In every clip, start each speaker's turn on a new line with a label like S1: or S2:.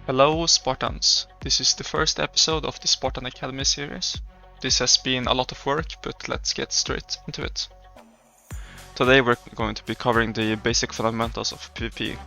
S1: Hello Spartans, this is the first episode of the Spartan Academy Series. This has been a lot of work, but let's get straight into it. Today we're going to be covering the basic fundamentals of PvP.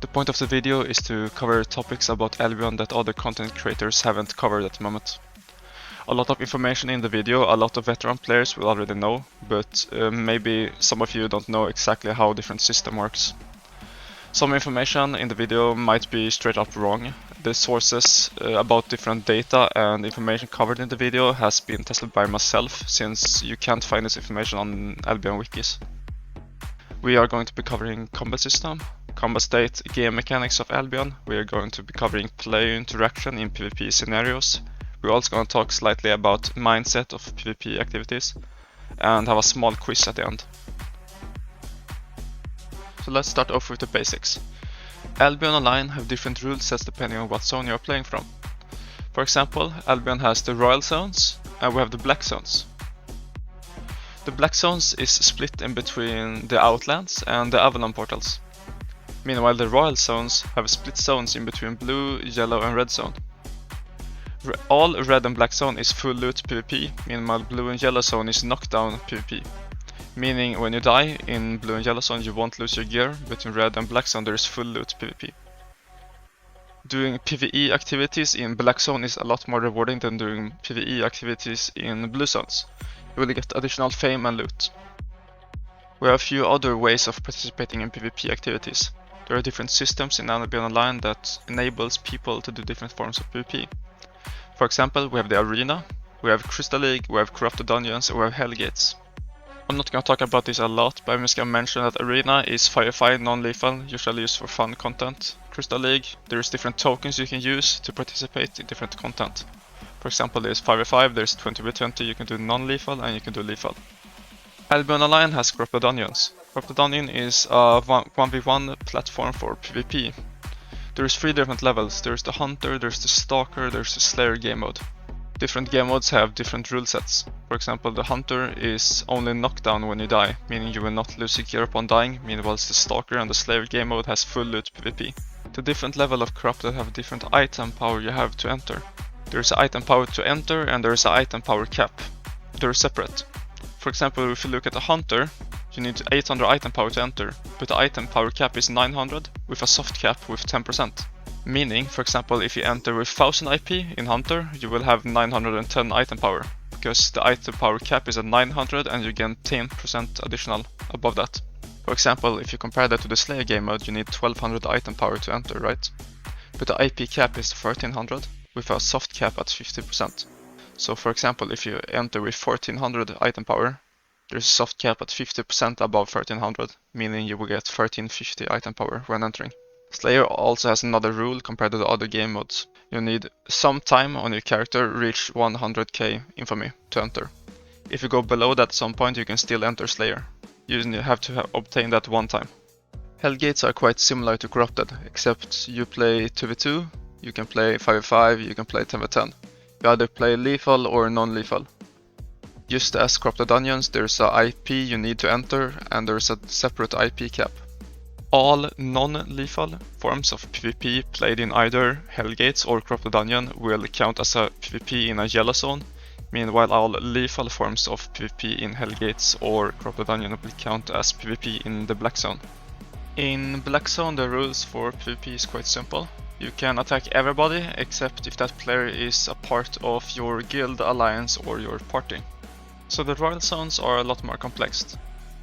S1: The point of the video is to cover topics about Albion that other content creators haven't covered at the moment. A lot of information in the video, a lot of veteran players will already know, but maybe some of you don't know exactly how different system works. Some information in the video might be straight up wrong. The sources about different data and information covered in the video has been tested by myself, since you can't find this information on Albion wikis. We are going to be covering combat system, combat state, game mechanics of Albion. We are going to be covering player interaction in PvP scenarios. We're also going to talk slightly about mindset of PvP activities and have a small quiz at the end. So let's start off with the basics. Albion Online have different rule sets depending on what zone you are playing from. For example, Albion has the Royal Zones and we have the Black Zones. The Black Zones is split in between the Outlands and the Avalon portals. Meanwhile, the Royal Zones have split zones in between Blue, Yellow and Red Zone. All Red and Black Zone is full loot PvP, meanwhile Blue and Yellow Zone is knockdown PvP. Meaning when you die in Blue and Yellow Zone you won't lose your gear, but in Red and Black Zone there is full loot PvP. Doing PvE activities in Black Zone is a lot more rewarding than doing PvE activities in Blue Zones. You will get additional fame and loot. We have a few other ways of participating in PvP activities. There are different systems in Albion Online that enables people to do different forms of PvP. For example, we have the Arena, we have Crystal League, we have Corrupted Dungeons, and we have Hellgates. I'm not going to talk about this a lot, but I'm just going to mention that Arena is Firefly non-lethal, usually used for fun content. Crystal League, there's different tokens you can use to participate in different content. For example, there's 5v5, there's 20v20, you can do non-lethal and you can do lethal. Albion Online has Corrupted Dungeons. Corrupted Dungeon is a 1v1 platform for PvP. There's 3 different levels, there's the Hunter, there's the Stalker, there's the Slayer game mode. Different game modes have different rule sets. For example, the Hunter is only knockdown when you die, meaning you will not lose your gear upon dying, meanwhile the Stalker and the Slayer game mode has full loot PvP. The different level of Corrupted have different item power you have to enter. There is an item power to enter and there is an item power cap. They're separate. For example, if you look at a Hunter, you need 800 item power to enter, but the item power cap is 900 with a soft cap with 10%. Meaning, for example, if you enter with 1000 IP in Hunter, you will have 910 item power, because the item power cap is at 900 and you gain 10% additional above that. For example, if you compare that to the Slayer game mode, you need 1200 item power to enter, right? But the IP cap is 1300 with a soft cap at 50%. So for example, if you enter with 1400 item power, there's a soft cap at 50% above 1300, meaning you will get 1350 item power when entering. Slayer also has another rule compared to the other game modes. You need some time on your character reach 100k infamy to enter. If you go below that at some point you can still enter Slayer. You have to obtain that one time. Hellgates are quite similar to Corrupted, except you play 2v2, you can play 5v5, you can play 10v10. You either play lethal or non-lethal. Just as Corrupted Dungeons, there's a IP you need to enter and there's a separate IP cap. All non-lethal forms of PvP played in either Hellgates or Corrupted Dungeon will count as a PvP in a yellow zone, meanwhile all lethal forms of PvP in Hellgates or Corrupted Dungeon will count as PvP in the Black Zone. In Black Zone the rules for PvP is quite simple. You can attack everybody except if that player is a part of your guild, alliance or your party. So the Royal Zones are a lot more complex.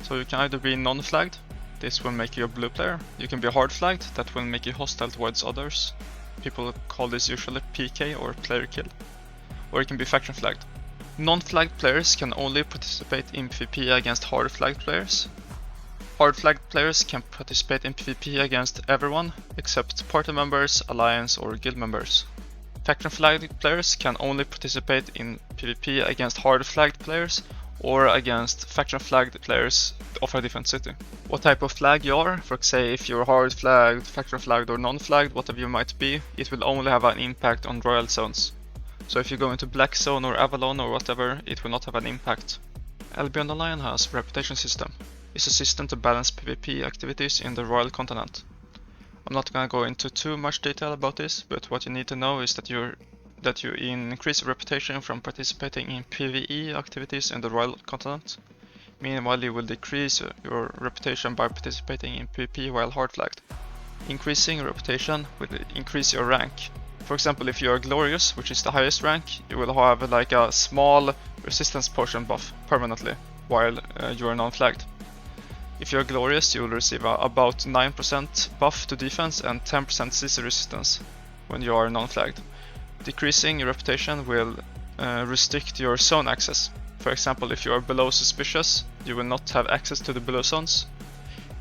S1: So you can either be non-flagged. This will make you a blue player. You can be hard flagged, that will make you hostile towards others. People call this usually PK or player kill. Or you can be faction flagged. Non-flagged players can only participate in PvP against hard flagged players. Hard flagged players can participate in PvP against everyone except party members, alliance or guild members. Faction flagged players can only participate in PvP against hard flagged players or against faction flagged players of a different city. What type of flag you are, for say if you're hard flagged, faction flagged or non-flagged, whatever you might be, it will only have an impact on Royal Zones. So if you go into Black Zone or Avalon or whatever, it will not have an impact. Albion Online has Reputation System. It's a system to balance PvP activities in the Royal Continent. I'm not gonna go into too much detail about this, but what you need to know is that you increase your reputation from participating in PvE activities in the Royal Continent. Meanwhile, you will decrease your reputation by participating in PvP while hard flagged. Increasing your reputation will increase your rank. For example, if you are Glorious, which is the highest rank, you will have like a small resistance potion buff permanently while you are non-flagged. If you are Glorious, you will receive about 9% buff to defense and 10% CC resistance when you are non-flagged. Decreasing your reputation will restrict your zone access. For example, if you are below Suspicious, you will not have access to the below zones.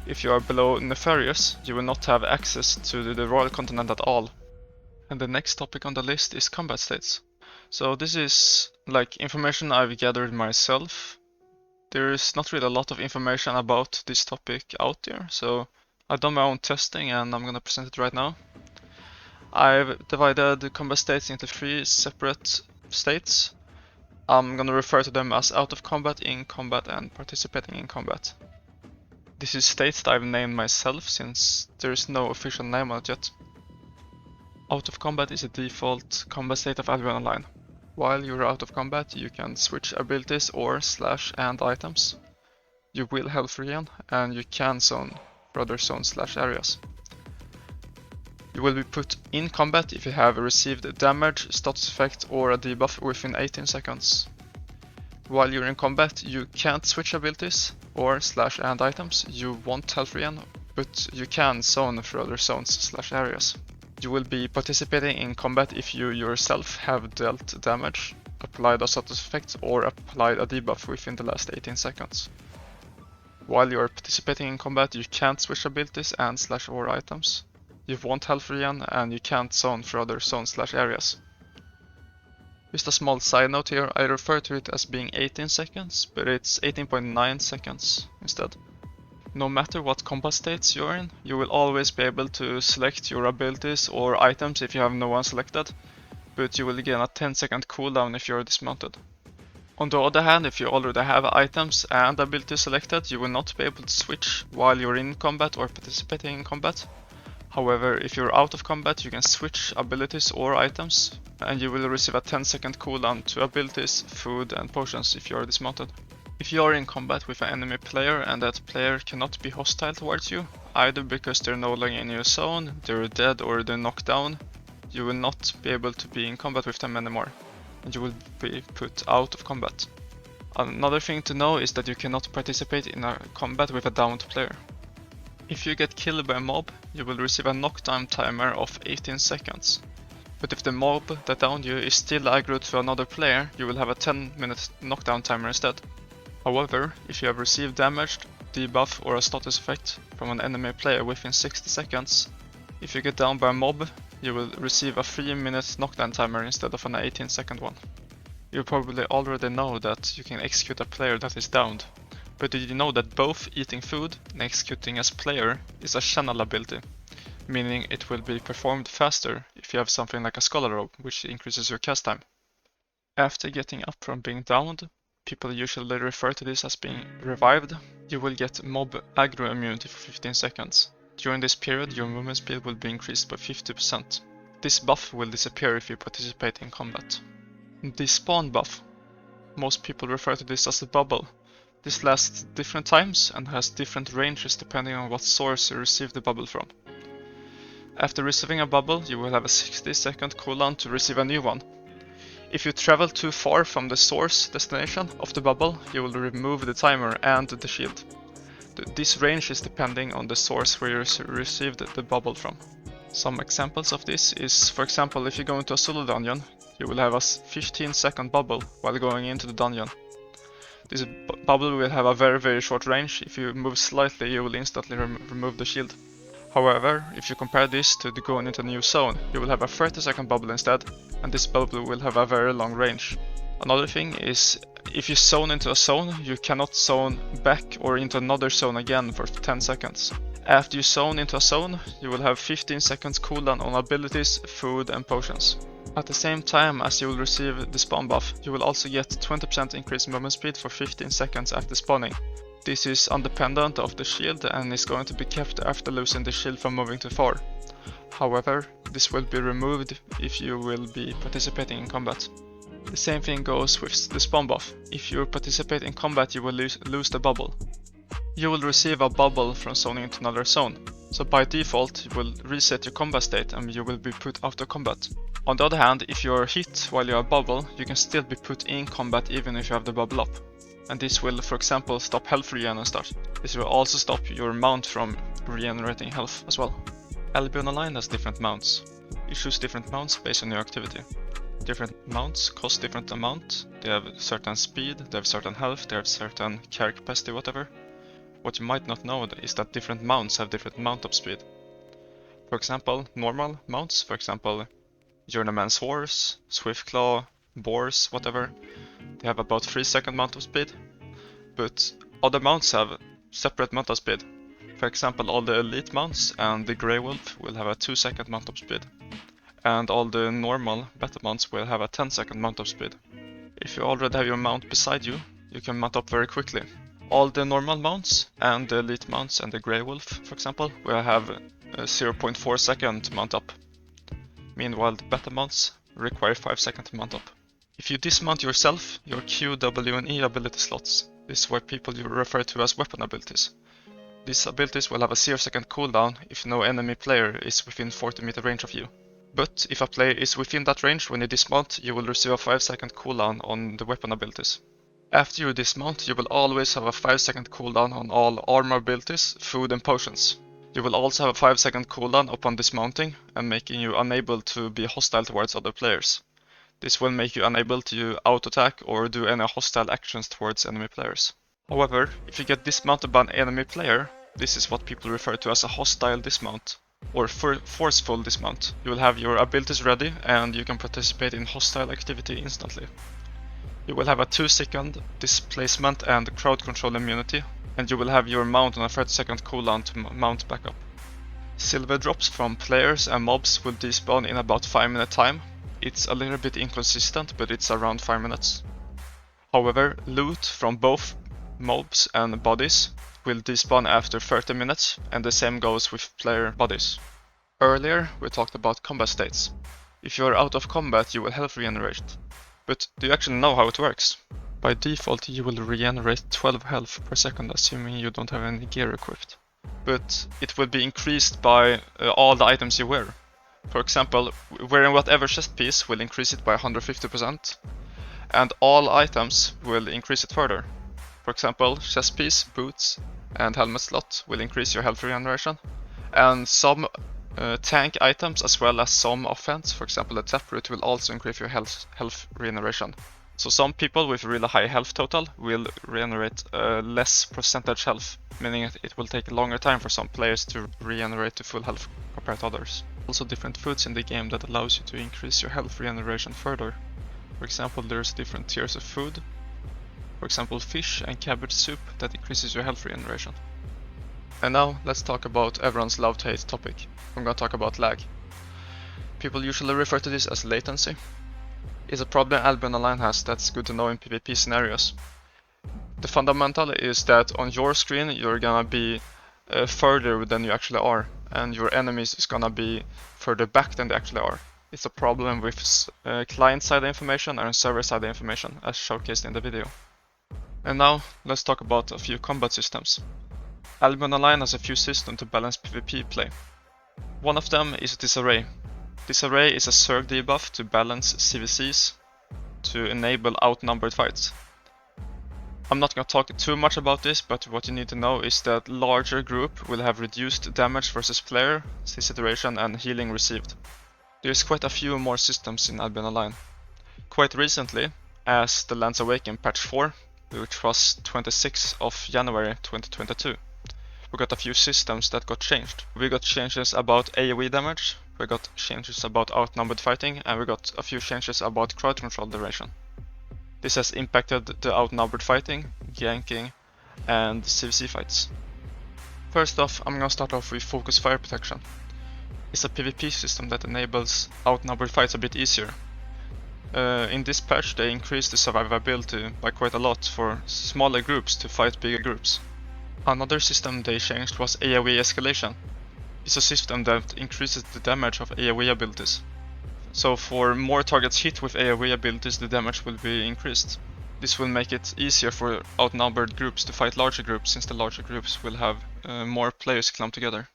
S1: If you are below Nefarious, you will not have access to the Royal Continent at all. And the next topic on the list is combat states. So this is like information I've gathered myself. There is not really a lot of information about this topic out there, so I've done my own testing and I'm gonna present it right now. I've divided the combat states into 3 separate states. I'm gonna refer to them as out of combat, in combat, and participating in combat. This is states that I've named myself since there is no official name on it yet. Out of combat is a default combat state of Albion Online. While you're out of combat, you can switch abilities or / and items. You will health regen, and you can zone for other zones / areas. You will be put in combat if you have received damage, status effect, or a debuff within 18 seconds. While you're in combat, you can't switch abilities or / and items. You won't health regen, but you can zone for other zones / areas. You will be participating in combat if you yourself have dealt damage, applied a status effect, or applied a debuff within the last 18 seconds. While you are participating in combat, you can't switch abilities and / or items. You won't health regen, and you can't zone for other zones / areas. Just a small side note here, I refer to it as being 18 seconds, but it's 18.9 seconds instead. No matter what combat states you're in, you will always be able to select your abilities or items if you have no one selected, but you will gain a 10-second cooldown if you're dismounted. On the other hand, if you already have items and abilities selected, you will not be able to switch while you're in combat or participating in combat. However, if you're out of combat, you can switch abilities or items, and you will receive a 10-second cooldown to abilities, food, and potions if you're dismounted. If you are in combat with an enemy player and that player cannot be hostile towards you, either because they're no longer in your zone, they're dead, or they're knocked down, you will not be able to be in combat with them anymore, and you will be put out of combat. Another thing to know is that you cannot participate in a combat with a downed player. If you get killed by a mob, you will receive a knockdown timer of 18 seconds. But if the mob that downed you is still aggroed to another player, you will have a 10-minute knockdown timer instead. However, if you have received damage, debuff, or a status effect from an enemy player within 60 seconds, if you get downed by a mob, you will receive a 3-minute knockdown timer instead of an 18-second one. You probably already know that you can execute a player that is downed, but did you know that both eating food and executing as player is a channel ability, meaning it will be performed faster if you have something like a Scholar Robe, which increases your cast time. After getting up from being downed, people usually refer to this as being revived. You will get mob aggro immunity for 15 seconds. During this period, your movement speed will be increased by 50%. This buff will disappear if you participate in combat. The spawn buff. Most people refer to this as a bubble. This lasts different times and has different ranges depending on what source you receive the bubble from. After receiving a bubble, you will have a 60-second cooldown to receive a new one. If you travel too far from the source destination of the bubble, you will remove the timer and the shield. This range is depending on the source where you received the bubble from. Some examples of this is, for example, if you go into a solo dungeon, you will have a 15-second bubble while going into the dungeon. This bubble will have a very short range. If you move slightly, you will instantly remove the shield. However, if you compare this to going into a new zone, you will have a 30-second bubble instead, and this bubble will have a very long range. Another thing is, if you zone into a zone, you cannot zone back or into another zone again for 10 seconds. After you zone into a zone, you will have 15 seconds cooldown on abilities, food, and potions. At the same time as you will receive the spawn buff, you will also get 20% increased movement speed for 15 seconds after spawning. This is independent of the shield and is going to be kept after losing the shield from moving too far. However, this will be removed if you will be participating in combat. The same thing goes with the spawn buff. If you participate in combat, you will lose the bubble. You will receive a bubble from zoning into another zone, so by default you will reset your combat state and you will be put out of combat. On the other hand, if you are hit while you are bubble, you can still be put in combat even if you have the bubble up. And this will, for example, stop health regen and start. This will also stop your mount from regenerating health as well. Albion Online has different mounts. You choose different mounts based on your activity. Different mounts cost different amount. They have certain speed, they have certain health, they have certain carry capacity, whatever. What you might not know is that different mounts have different mount up speed. For example, normal mounts, for example, Journeyman's Horse, Swiftclaw, Boars, whatever, they have about 3-second mount of speed. But other mounts have separate mount of speed. For example, all the elite mounts and the Grey Wolf will have a 2-second mount of speed. And all the normal battle mounts will have a 10-second mount up speed. If you already have your mount beside you, you can mount up very quickly. All the normal mounts and the elite mounts and the Grey Wolf, for example, will have a 0.4 second mount up. Meanwhile, the battle mounts require 5 seconds to mount up. If you dismount yourself, your Q, W and E ability slots. This is what people you refer to as weapon abilities. These abilities will have a 0-second cooldown if no enemy player is within 40 meter range of you. But if a player is within that range when you dismount, you will receive a 5-second cooldown on the weapon abilities. After you dismount, you will always have a 5-second cooldown on all armor abilities, food and potions. You will also have a 5-second cooldown upon dismounting and making you unable to be hostile towards other players. This will make you unable to auto-attack or do any hostile actions towards enemy players. However, if you get dismounted by an enemy player, this is what people refer to as a hostile dismount, or forceful dismount. You will have your abilities ready and you can participate in hostile activity instantly. You will have a 2-second displacement and crowd control immunity, and you will have your mount on a 30-second cooldown to mount back up. Silver drops from players and mobs will despawn in about 5-minute time. It's a little bit inconsistent, but it's around 5 minutes. However, loot from both mobs and bodies will despawn after 30 minutes, and the same goes with player bodies. Earlier, we talked about combat states. If you are out of combat, you will health regenerate. But do you actually know how it works? By default, you will regenerate 12 health per second, assuming you don't have any gear equipped. But it will be increased by all the items you wear. For example, wearing whatever chest piece will increase it by 150%, and all items will increase it further. For example, chest piece, boots, and helmet slot will increase your health regeneration, and some tank items as well as some offense, for example the taproot, will also increase your health regeneration. So some people with really high health total will regenerate less percentage health, meaning it will take a longer time for some players to regenerate to full health compared to others. Also different foods in the game that allows you to increase your health regeneration further. For example, there's different tiers of food. For example, fish and cabbage soup that increases your health regeneration. And now let's talk about everyone's love-to-hate topic. I'm gonna talk about lag. People usually refer to this as latency. It's a problem Albion Online has that's good to know in PvP scenarios. The fundamental is that on your screen you're gonna be further than you actually are, and your enemies is gonna be further back than they actually are. It's a problem with client-side information and server-side information, as showcased in the video. And now let's talk about a few combat systems. Albion Online has a few systems to balance PvP play. One of them is Disarray. Disarray is a Zerg debuff to balance CVCs to enable outnumbered fights. I'm not going to talk too much about this, but what you need to know is that larger group will have reduced damage versus player, CC duration and healing received. There's quite a few more systems in Albion Online. Quite recently, as the Lands Awaken patch 4, which was 26th of January 2022, we got a few systems that got changed. We got changes about AoE damage, we got changes about outnumbered fighting, and we got a few changes about crowd control duration. This has impacted the outnumbered fighting, ganking, and CVC fights. First off, I'm gonna start off with Focus Fire Protection. It's a PvP system that enables outnumbered fights a bit easier. In this patch they increased the survivability by quite a lot for smaller groups to fight bigger groups. Another system they changed was AoE escalation. It's a system that increases the damage of AoE abilities. So for more targets hit with AoE abilities, the damage will be increased. This will make it easier for outnumbered groups to fight larger groups, since the larger groups will have more players clumped together.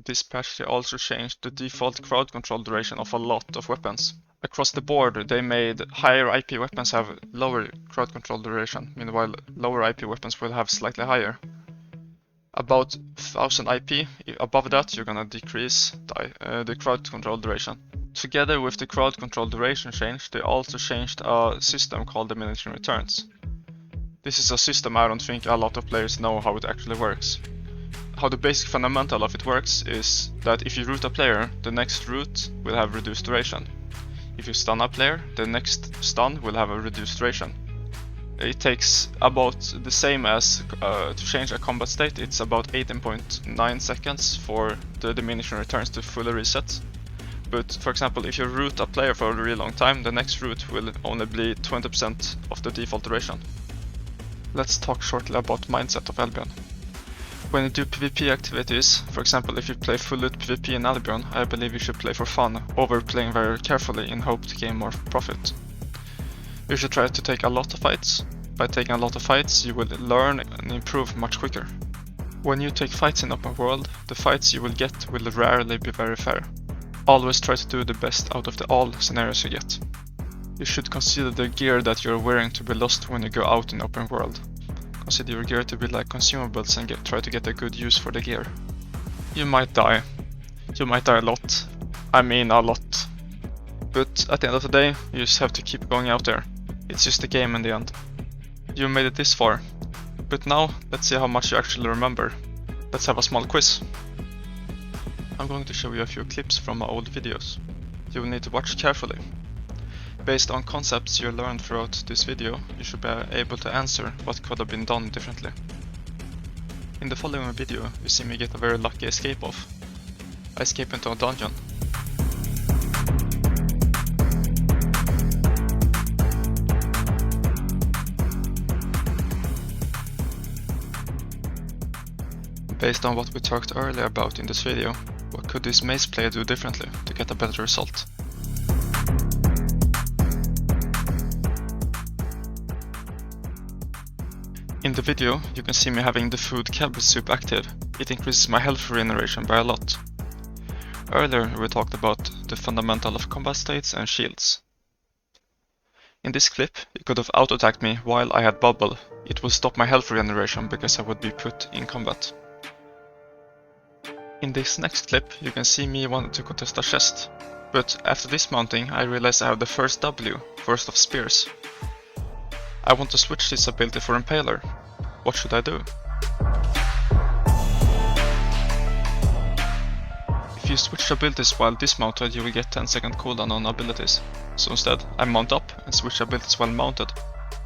S1: This patch they also changed the default crowd control duration of a lot of weapons. Across the board, they made higher IP weapons have lower crowd control duration, meanwhile lower IP weapons will have slightly higher. About 1000 IP, above that you're gonna decrease the crowd control duration. Together with the crowd control duration change, they also changed a system called diminishing returns. This is a system I don't think a lot of players know how it actually works. How the basic fundamental of it works is that if you root a player, the next root will have reduced duration. If you stun a player, the next stun will have a reduced duration. It takes about the same as to change a combat state. It's about 18.9 seconds for the diminishing returns to fully reset. But for example, if you root a player for a really long time, the next root will only be 20% of the default duration. Let's talk shortly about mindset of Albion. When you do PvP activities, for example if you play full loot PvP in Albion, I believe you should play for fun, over playing very carefully in hope to gain more profit. You should try to take a lot of fights. By taking a lot of fights, you will learn and improve much quicker. When you take fights in open world, the fights you will get will rarely be very fair. Always try to do the best out of all scenarios you get. You should consider the gear that you're wearing to be lost when you go out in open world. Consider your gear to be like consumables and try to get a good use for the gear. You might die. You might die a lot. I mean a lot. But at the end of the day, you just have to keep going out there. It's just a game in the end. You made it this far. But now, let's see how much you actually remember. Let's have a small quiz. I'm going to show you a few clips from my old videos. You will need to watch carefully. Based on concepts you learned throughout this video, you should be able to answer what could have been done differently. In the following video, you see me get a very lucky escape off. I escape into a dungeon. Based on what we talked earlier about in this video, what could this maze player do differently to get a better result? In the video, you can see me having the food cabbage soup active. It increases my health regeneration by a lot. Earlier we talked about the fundamental of combat states and shields. In this clip, you could have auto-attacked me while I had bubble. It will stop my health regeneration because I would be put in combat. In this next clip, you can see me wanting to contest a chest. But after dismounting, I realize I have the first W, Burst of Spears. I want to switch this ability for Impaler. What should I do? If you switch abilities while dismounted, you will get 10-second cooldown on abilities. So instead, I mount up and switch abilities while mounted.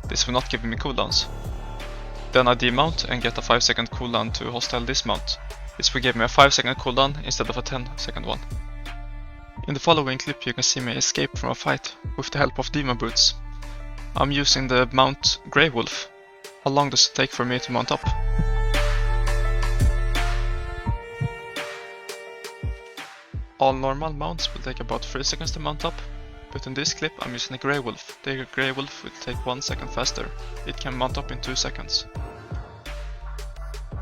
S1: This will not give me cooldowns. Then I demount and get a 5-second cooldown to hostile dismount. This will give me a 5-second cooldown instead of a 10-second one. In the following clip you can see me escape from a fight with the help of demon boots. I'm using the mount Grey Wolf. How long does it take for me to mount up? All normal mounts will take about 3 seconds to mount up, but in this clip I'm using the Grey Wolf. The Grey Wolf will take 1 second faster. It can mount up in 2 seconds.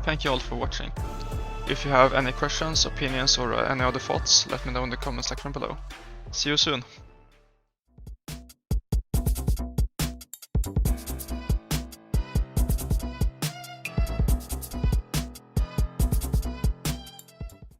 S1: Thank you all for watching. If you have any questions, opinions or any other thoughts, let me know in the comment section below. See you soon!